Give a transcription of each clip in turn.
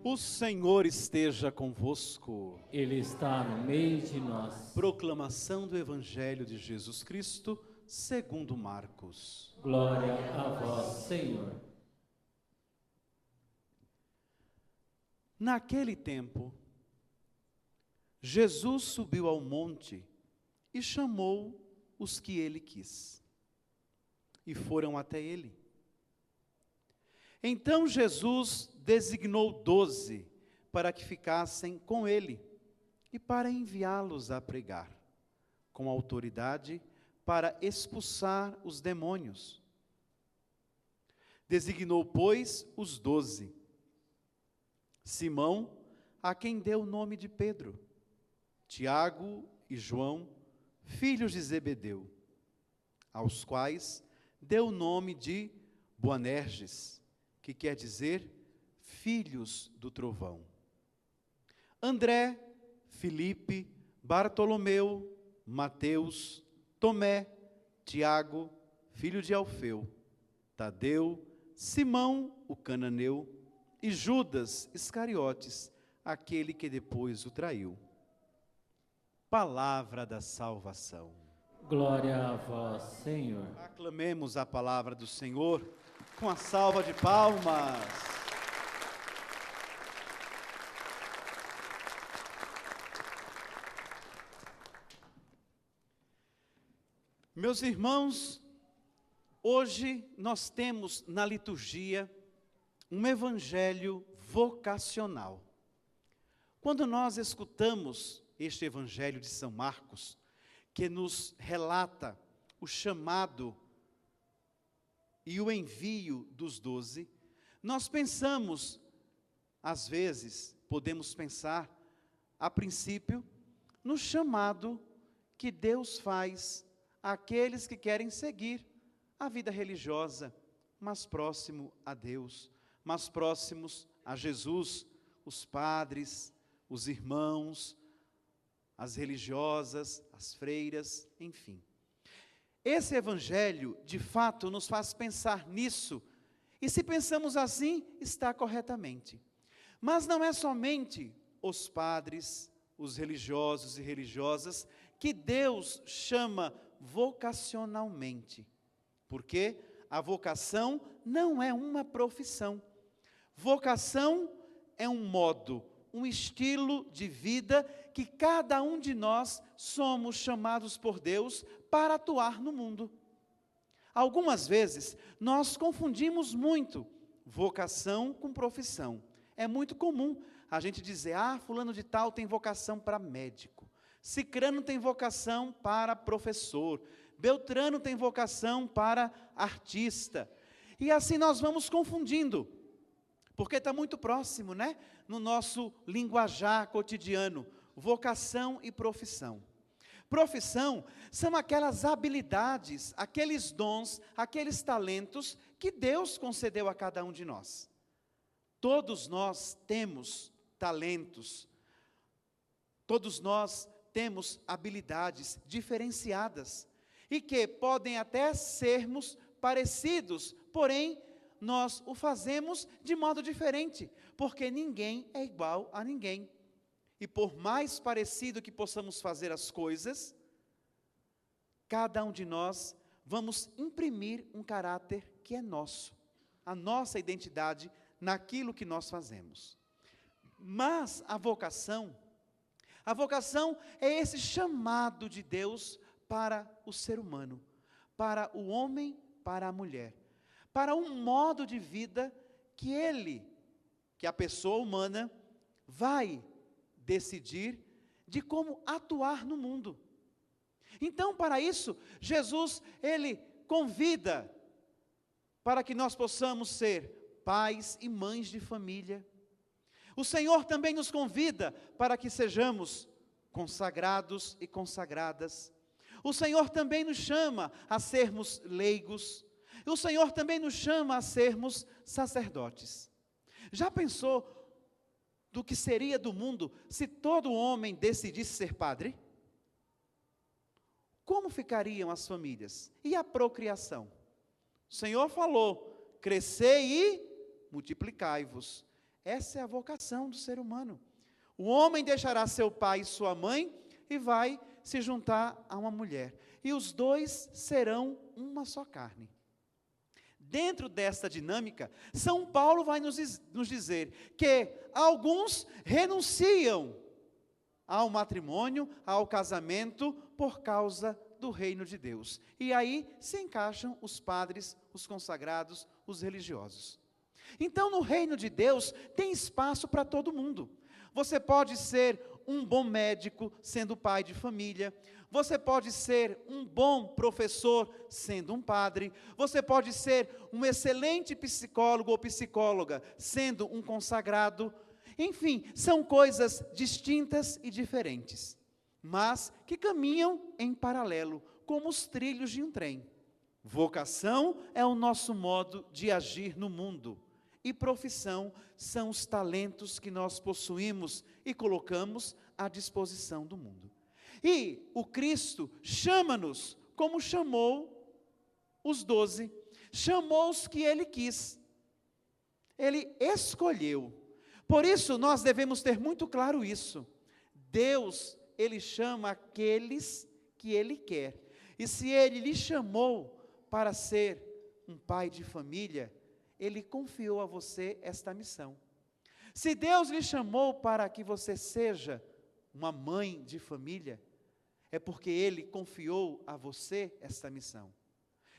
O Senhor esteja convosco. Ele está no meio de nós. Proclamação do Evangelho de Jesus Cristo, segundo Marcos. Glória a vós, Senhor. Naquele tempo, Jesus subiu ao monte e chamou os que ele quis, e foram até ele. Então Jesus designou 12 para que ficassem com ele e para enviá-los a pregar, com autoridade para expulsar os demônios. Designou, pois, os 12. Simão, a quem deu o nome de Pedro, Tiago e João, filhos de Zebedeu, aos quais deu o nome de Boanerges, que quer dizer filhos do trovão. André, Filipe, Bartolomeu, Mateus, Tomé, Tiago, filho de Alfeu, Tadeu, Simão, o cananeu, e Judas Iscariotes, aquele que depois o traiu. Palavra da salvação. Glória a vós, Senhor. Aclamemos a palavra do Senhor com a salva de palmas. Meus irmãos, hoje nós temos na liturgia um evangelho vocacional. Quando nós escutamos este evangelho de São Marcos, que nos relata o chamado e o envio dos 12, nós pensamos, às vezes, podemos pensar, a princípio, no chamado que Deus faz àqueles que querem seguir a vida religiosa, mais próximo a Deus, mais próximos a Jesus, os padres, os irmãos, as religiosas, as freiras, enfim. Esse evangelho, de fato, nos faz pensar nisso, e se pensamos assim, está corretamente. Mas não é somente os padres, os religiosos e religiosas, que Deus chama vocacionalmente, porque a vocação não é uma profissão. Vocação é um modo, um estilo de vida que cada um de nós somos chamados por Deus para atuar no mundo. Algumas vezes nós confundimos muito vocação com profissão. É muito comum a gente dizer, fulano de tal tem vocação para médico, cicrano tem vocação para professor, beltrano tem vocação para artista. E assim nós vamos confundindo, porque está muito próximo, né? No nosso linguajar cotidiano, vocação e profissão. Profissão são aquelas habilidades, aqueles dons, aqueles talentos que Deus concedeu a cada um de nós. Todos nós temos talentos, todos nós temos habilidades diferenciadas e que podem até sermos parecidos, porém nós o fazemos de modo diferente, porque ninguém é igual a ninguém. E por mais parecido que possamos fazer as coisas, cada um de nós vamos imprimir um caráter que é nosso, a nossa identidade naquilo que nós fazemos. Mas a vocação é esse chamado de Deus para o ser humano, para o homem, para a mulher, para um modo de vida que a pessoa humana vai decidir de como atuar no mundo. Então, para isso, Jesus, ele convida para que nós possamos ser pais e mães de família. O Senhor também nos convida para que sejamos consagrados e consagradas. O Senhor também nos chama a sermos leigos. O Senhor também nos chama a sermos sacerdotes. Já pensou do que seria do mundo se todo homem decidisse ser padre? Como ficariam as famílias? E a procriação? O Senhor falou, crescei e multiplicai-vos, Essa é a vocação do ser humano. O homem deixará seu pai e sua mãe e vai se juntar a uma mulher. E os dois serão uma só carne. Dentro desta dinâmica, São Paulo vai nos dizer que alguns renunciam ao matrimônio, ao casamento, por causa do reino de Deus. E aí se encaixam os padres, os consagrados, os religiosos. Então, no reino de Deus, tem espaço para todo mundo. Você pode ser um bom médico, sendo pai de família. Você pode ser um bom professor, sendo um padre. Você pode ser um excelente psicólogo ou psicóloga, sendo um consagrado. Enfim, são coisas distintas e diferentes, mas que caminham em paralelo, como os trilhos de um trem. Vocação é o nosso modo de agir no mundo, e profissão são os talentos que nós possuímos e colocamos à disposição do mundo. E o Cristo chama-nos como chamou os 12, chamou os que Ele quis, Ele escolheu. Por isso nós devemos ter muito claro isso. Deus, Ele chama aqueles que Ele quer. E se Ele lhe chamou para ser um pai de família, Ele confiou a você esta missão. Se Deus lhe chamou para que você seja uma mãe de família, é porque Ele confiou a você esta missão.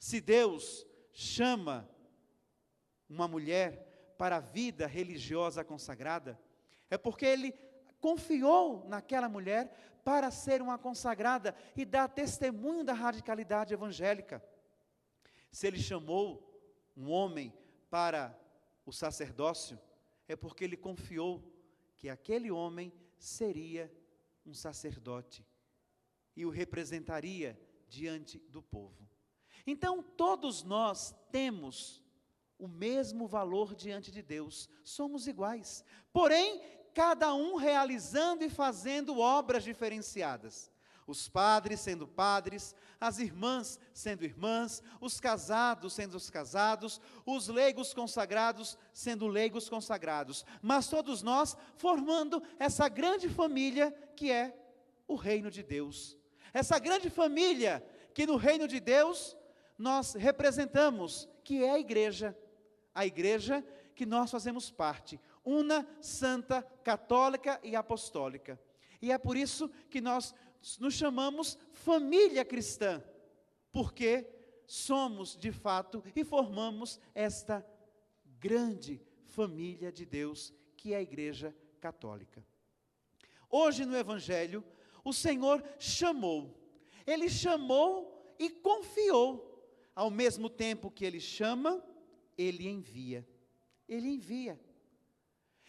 Se Deus chama uma mulher para a vida religiosa consagrada, é porque Ele confiou naquela mulher para ser uma consagrada e dar testemunho da radicalidade evangélica. Se Ele chamou um homem para o sacerdócio, é porque Ele confiou que aquele homem seria um sacerdote e o representaria diante do povo. Então, todos nós temos o mesmo valor diante de Deus, somos iguais, porém, cada um realizando e fazendo obras diferenciadas. Os padres sendo padres, as irmãs sendo irmãs, os casados sendo os casados, os leigos consagrados sendo leigos consagrados, mas todos nós formando essa grande família que é o reino de Deus. Essa grande família que no reino de Deus nós representamos, que é a igreja que nós fazemos parte, una, santa, católica e apostólica. E é por isso que nós nos chamamos família cristã, porque somos de fato e formamos esta grande família de Deus, que é a Igreja Católica. Hoje no Evangelho, o Senhor chamou, Ele chamou e confiou. Ao mesmo tempo que Ele chama, Ele envia. Ele envia.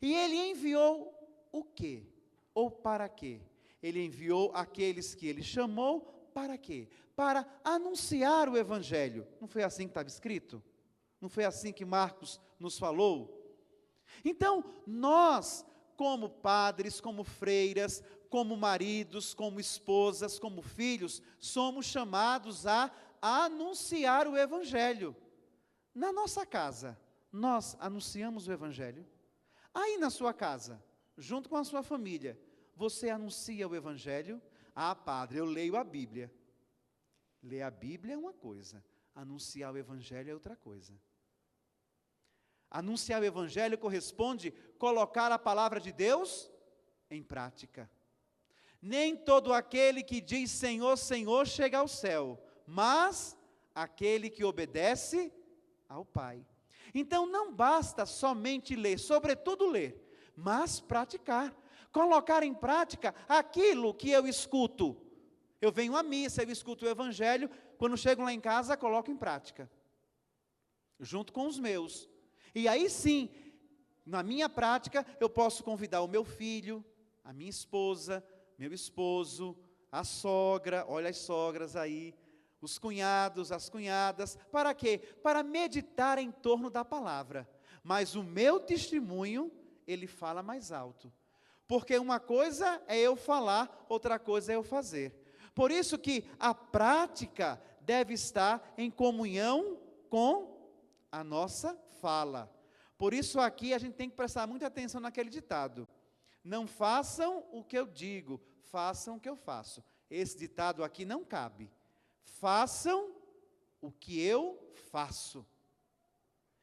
E Ele enviou o quê? Ou para quê? Ele enviou aqueles que Ele chamou, para quê? Para anunciar o Evangelho. Não foi assim que estava escrito? Não foi assim que Marcos nos falou? Então, nós, como padres, como freiras, como maridos, como esposas, como filhos, somos chamados a anunciar o Evangelho. Na nossa casa, nós anunciamos o Evangelho. Aí na sua casa, junto com a sua família, você anuncia o Evangelho? Ah, padre, eu leio a Bíblia. Ler a Bíblia é uma coisa, anunciar o Evangelho é outra coisa. Anunciar o Evangelho corresponde colocar a palavra de Deus em prática. Nem todo aquele que diz Senhor, Senhor chega ao céu, mas aquele que obedece ao Pai. Então não basta somente ler, sobretudo ler, mas praticar. Colocar em prática aquilo que eu escuto. Eu venho à missa, eu escuto o Evangelho, quando chego lá em casa, coloco em prática, junto com os meus. E aí sim, na minha prática, eu posso convidar o meu filho, a minha esposa, meu esposo, a sogra, olha as sogras aí, os cunhados, as cunhadas, para quê? Para meditar em torno da palavra. Mas o meu testemunho, ele fala mais alto. Porque uma coisa é eu falar, outra coisa é eu fazer. Por isso que a prática deve estar em comunhão com a nossa fala. Por isso aqui a gente tem que prestar muita atenção naquele ditado. Não façam o que eu digo, façam o que eu faço. Esse ditado aqui não cabe. Façam o que eu faço.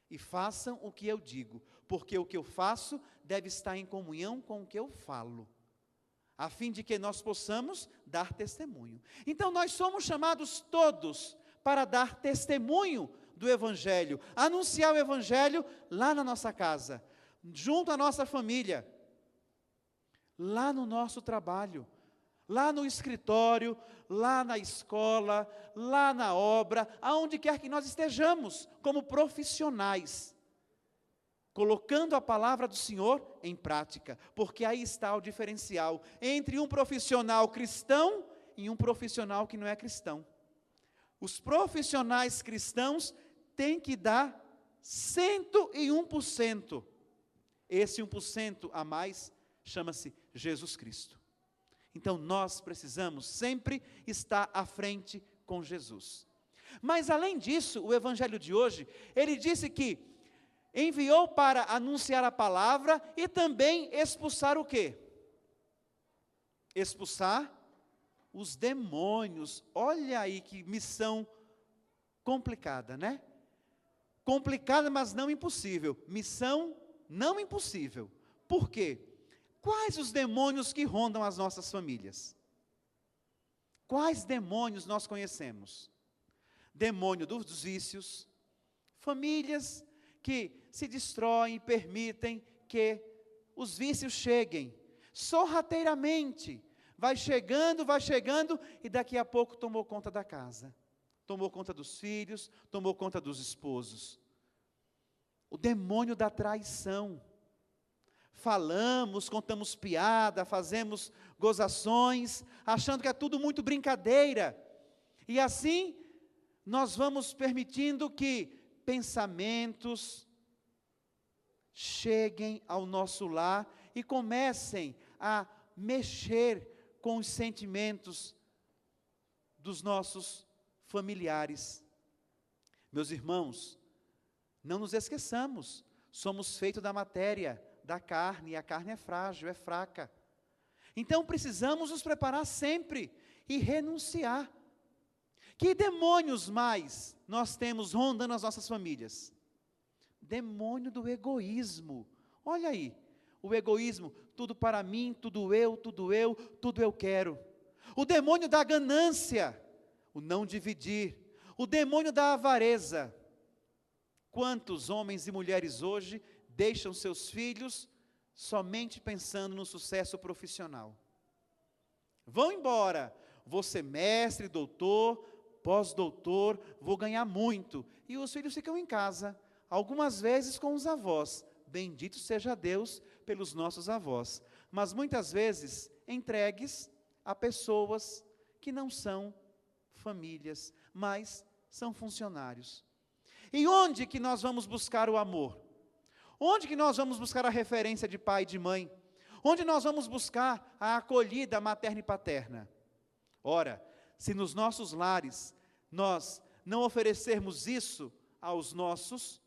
E façam o que eu digo, porque o que eu faço deve estar em comunhão com o que eu falo, a fim de que nós possamos dar testemunho. Então nós somos chamados todos para dar testemunho do Evangelho, anunciar o Evangelho lá na nossa casa, junto à nossa família, lá no nosso trabalho, lá no escritório, lá na escola, lá na obra, aonde quer que nós estejamos, como profissionais, colocando a palavra do Senhor em prática, porque aí está o diferencial entre um profissional cristão e um profissional que não é cristão. Os profissionais cristãos têm que dar 101%. Esse 1% a mais chama-se Jesus Cristo. Então nós precisamos sempre estar à frente com Jesus. Mas além disso, o Evangelho de hoje, ele disse que enviou para anunciar a palavra e também expulsar o quê? Expulsar os demônios. Olha aí que missão complicada, né? Complicada, mas não impossível. Missão não impossível. Por quê? Quais os demônios que rondam as nossas famílias? Quais demônios nós conhecemos? Demônio dos vícios, famílias que se destroem e permitem que os vícios cheguem, sorrateiramente, vai chegando, e daqui a pouco tomou conta da casa, tomou conta dos filhos, tomou conta dos esposos. O demônio da traição. Falamos, contamos piada, fazemos gozações, achando que é tudo muito brincadeira. E assim, nós vamos permitindo que pensamentos cheguem ao nosso lar e comecem a mexer com os sentimentos dos nossos familiares. Meus irmãos, não nos esqueçamos, somos feitos da matéria, da carne, e a carne é frágil, é fraca. Então precisamos nos preparar sempre e renunciar. Que demônios mais nós temos rondando as nossas famílias? Demônio do egoísmo. Olha aí, o egoísmo, tudo para mim, tudo eu, tudo eu quero. O demônio da ganância, o não dividir. O demônio da avareza. Quantos homens e mulheres hoje deixam seus filhos somente pensando no sucesso profissional? Vão embora, vou ser mestre, doutor, pós-doutor, vou ganhar muito. E os filhos ficam em casa, algumas vezes com os avós. Bendito seja Deus pelos nossos avós. Mas muitas vezes entregues a pessoas que não são famílias, mas são funcionários. E onde que nós vamos buscar o amor? Onde que nós vamos buscar a referência de pai e de mãe? Onde nós vamos buscar a acolhida materna e paterna? Ora, se nos nossos lares nós não oferecermos isso aos nossos,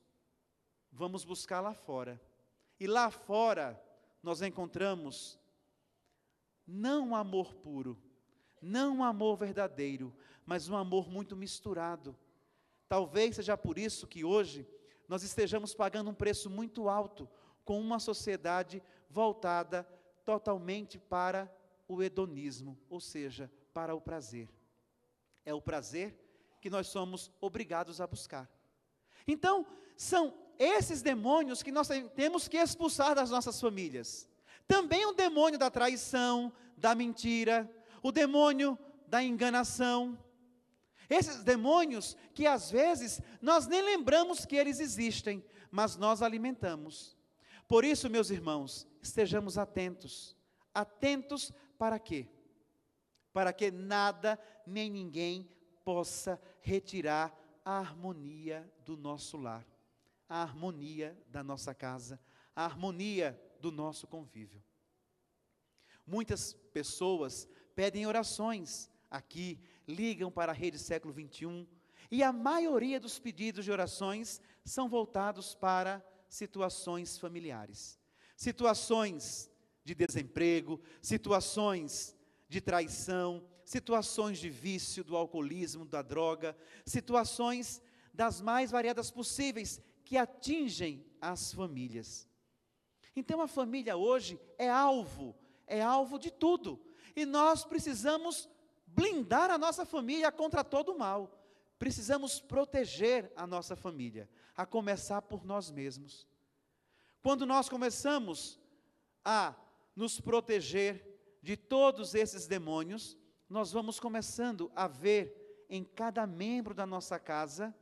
vamos buscar lá fora. E lá fora nós encontramos não um amor puro, não um amor verdadeiro, mas um amor muito misturado. Talvez seja por isso que hoje nós estejamos pagando um preço muito alto com uma sociedade voltada totalmente para o hedonismo, ou seja, para o prazer. É o prazer que nós somos obrigados a buscar. Então, são esses demônios que nós temos que expulsar das nossas famílias. Também o demônio da traição, da mentira, o demônio da enganação. Esses demônios que às vezes nós nem lembramos que eles existem, mas nós alimentamos. Por isso, meus irmãos, estejamos atentos. Atentos para quê? Para que nada nem ninguém possa retirar a harmonia do nosso lar, a harmonia da nossa casa, a harmonia do nosso convívio. Muitas pessoas pedem orações aqui, ligam para a Rede Século 21, e a maioria dos pedidos de orações são voltados para situações familiares, situações de desemprego, situações de traição, situações de vício, do alcoolismo, da droga, situações das mais variadas possíveis que atingem as famílias. Então a família hoje é alvo de tudo, e nós precisamos blindar a nossa família contra todo o mal, precisamos proteger a nossa família, a começar por nós mesmos. Quando nós começamos a nos proteger de todos esses demônios, nós vamos começando a ver em cada membro da nossa casa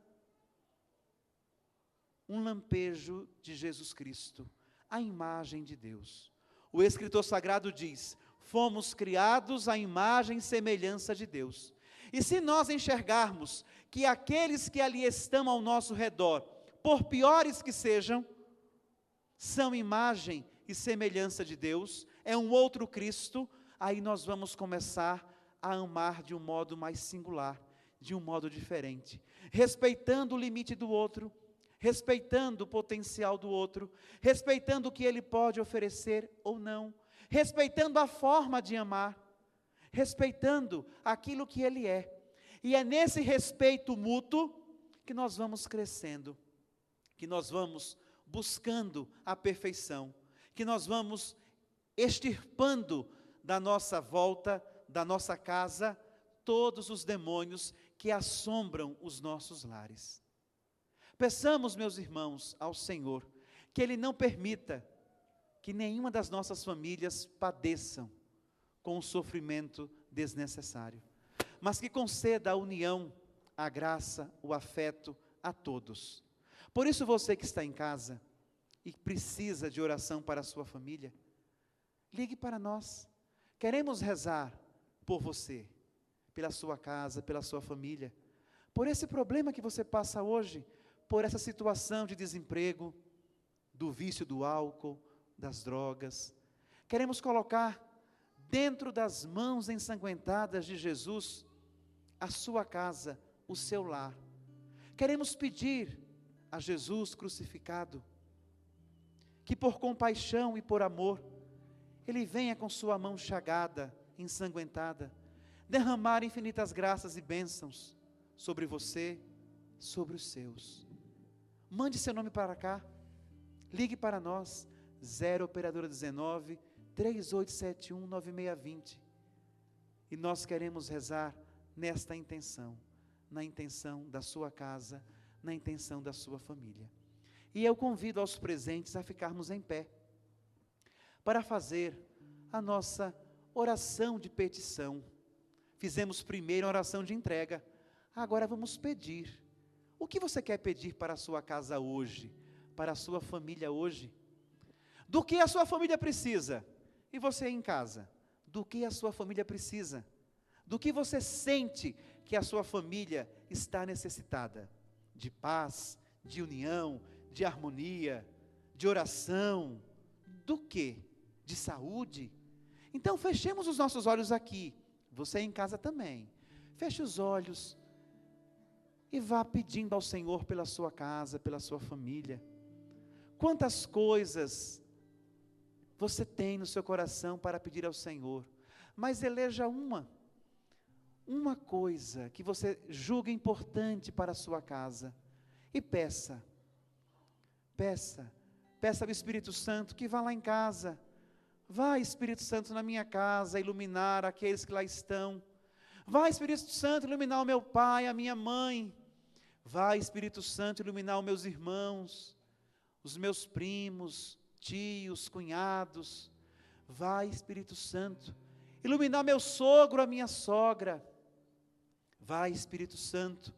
um lampejo de Jesus Cristo, a imagem de Deus. O escritor sagrado diz: fomos criados à imagem e semelhança de Deus. E se nós enxergarmos que aqueles que ali estão ao nosso redor, por piores que sejam, são imagem e semelhança de Deus, é um outro Cristo, aí nós vamos começar a amar de um modo mais singular, de um modo diferente, respeitando o limite do outro, respeitando o potencial do outro, respeitando o que ele pode oferecer ou não, respeitando a forma de amar, respeitando aquilo que ele é. E é nesse respeito mútuo que nós vamos crescendo, que nós vamos buscando a perfeição, que nós vamos extirpando da nossa volta, da nossa casa, todos os demônios que assombram os nossos lares. Peçamos, meus irmãos, ao Senhor, que Ele não permita que nenhuma das nossas famílias padeçam com o sofrimento desnecessário, mas que conceda a união, a graça, o afeto a todos. Por isso, você que está em casa e precisa de oração para a sua família, ligue para nós. Queremos rezar por você, pela sua casa, pela sua família, por esse problema que você passa hoje, por essa situação de desemprego, do vício do álcool, das drogas. Queremos colocar dentro das mãos ensanguentadas de Jesus a sua casa, o seu lar. Queremos pedir a Jesus crucificado que por compaixão e por amor Ele venha com sua mão chagada, ensanguentada, derramar infinitas graças e bênçãos sobre você, sobre os seus. Mande seu nome para cá, ligue para nós, 0 operadora 19 3871 9620, e nós queremos rezar nesta intenção, na intenção da sua casa, na intenção da sua família. E eu convido aos presentes a ficarmos em pé, para fazer a nossa oração de petição. Fizemos primeiro a oração de entrega, agora vamos pedir. O que você quer pedir para a sua casa hoje, para a sua família hoje? Do que a sua família precisa? E você em casa, do que a sua família precisa? Do que você sente que a sua família está necessitada? De paz, de união, de harmonia, de oração, do quê? De saúde? Então fechemos os nossos olhos aqui, você em casa também, feche os olhos e vá pedindo ao Senhor pela sua casa, pela sua família. Quantas coisas você tem no seu coração para pedir ao Senhor, mas eleja uma coisa que você julga importante para a sua casa, e peça ao Espírito Santo que vá lá em casa. Vai, Espírito Santo, na minha casa, iluminar aqueles que lá estão. Vai, Espírito Santo, iluminar o meu pai, a minha mãe. Vai, Espírito Santo, iluminar os meus irmãos, os meus primos, tios, cunhados. Vai, Espírito Santo, iluminar meu sogro, a minha sogra. Vai, Espírito Santo,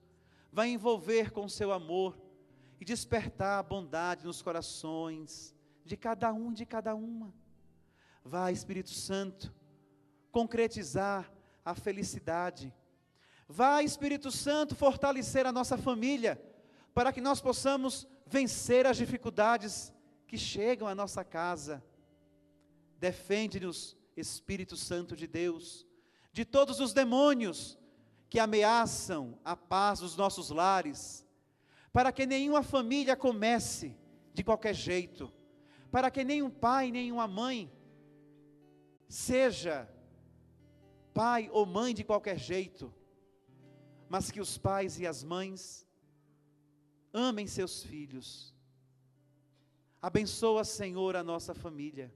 vai envolver com o seu amor e despertar a bondade nos corações de cada um e de cada uma. Vai, Espírito Santo, concretizar a felicidade. Vai, Espírito Santo, fortalecer a nossa família, para que nós possamos vencer as dificuldades que chegam à nossa casa. Defende-nos, Espírito Santo de Deus, de todos os demônios que ameaçam a paz dos nossos lares, para que nenhuma família comece de qualquer jeito, para que nenhum pai, nenhuma mãe seja pai ou mãe de qualquer jeito, mas que os pais e as mães amem seus filhos. Abençoa, Senhor, a nossa família.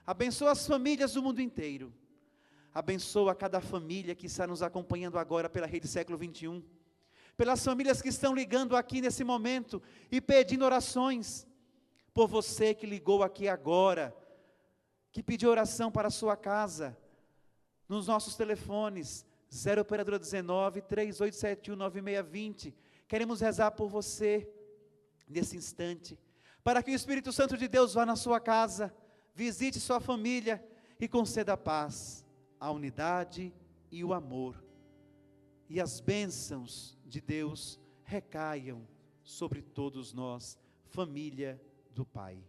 Abençoa as famílias do mundo inteiro. Abençoa cada família que está nos acompanhando agora pela Rede Século 21. Pelas famílias que estão ligando aqui nesse momento e pedindo orações. Por você que ligou aqui agora, que pediu oração para a sua casa, nos nossos telefones, 0 operadora 19 3871 9620. Queremos rezar por você nesse instante, para que o Espírito Santo de Deus vá na sua casa, visite sua família e conceda a paz, a unidade e o amor. E as bênçãos de Deus recaiam sobre todos nós, família do Pai.